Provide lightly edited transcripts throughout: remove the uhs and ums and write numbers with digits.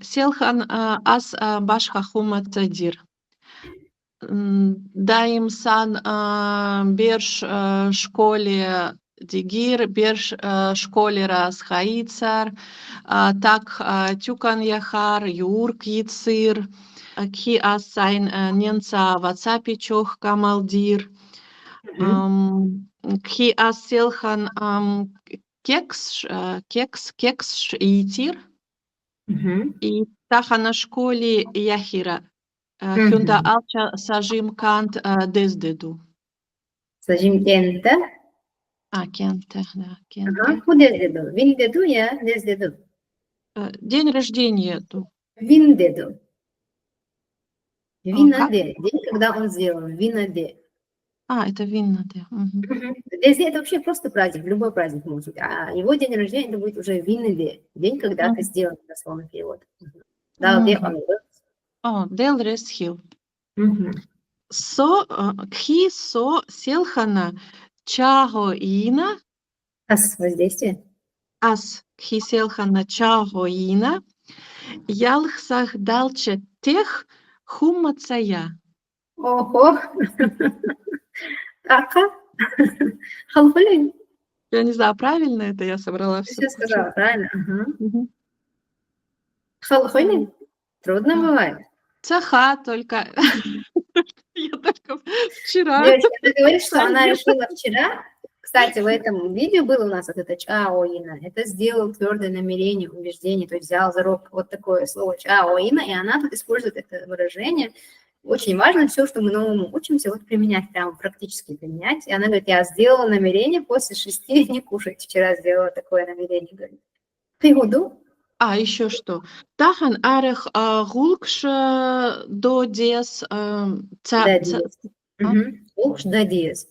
Селхан ас башхахуматадир. Даимсан берш школе дигир, берш школе раз хаицар, так тюкан яхар, юрк яцир, кхи ас сайн ненца вацапичох камалдир, кхи ас селхан кекс итир, и тахана школе яхира. Хюнда алча сажим кант дездеду. Сажим кенте. Кенте, да, кенте. Ага, худездеду. Виндеду я дездеду. День рождения. Виндеду. Как? Винаде. День, когда он сделан. Винаде. Это виннаде. Дезде это вообще просто праздник, любой праздник может быть. А его день рождения это будет уже виннаде. День, когда ты сделан, дословно перевод. Да, где он? Дел Ресхил. Кхи со селхана чагоина. Ас воздействие. Ас кхи селхана чагоина. Ялхсах далче тех хумацая. Ого. Ака. Халфулин. Я не знаю, правильно это я собрала все. Все сказала, правильно. Халфулин. Трудно бывает. Цаха только. Я только вчера. Девочка, ты говоришь, что она решила вчера. Кстати, в этом видео было у нас вот это чаоина. Это сделал твердое намерение, убеждение, то есть взял за рог вот такое слово чаоина, и она тут использует это выражение. Очень важно все, что мы новому учимся, вот применять, прямо практически применять. И она говорит, я сделала намерение после 6 не кушать. Вчера сделала такое намерение, говорит. Пригоду. Еще что? Тахан арех гулкш до диес. Гулкш до диес.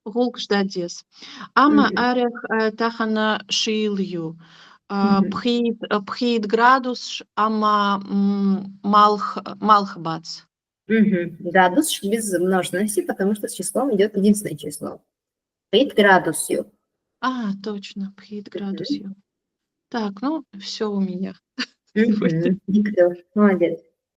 Гулкш до диес. Ама арех тахана шилью. Пхит градус, ама малхбац. Градус без множественности, потому что с числом идет единственное число. Пхит градусью. Точно, пхит градусью. Так, все у меня. Молодец.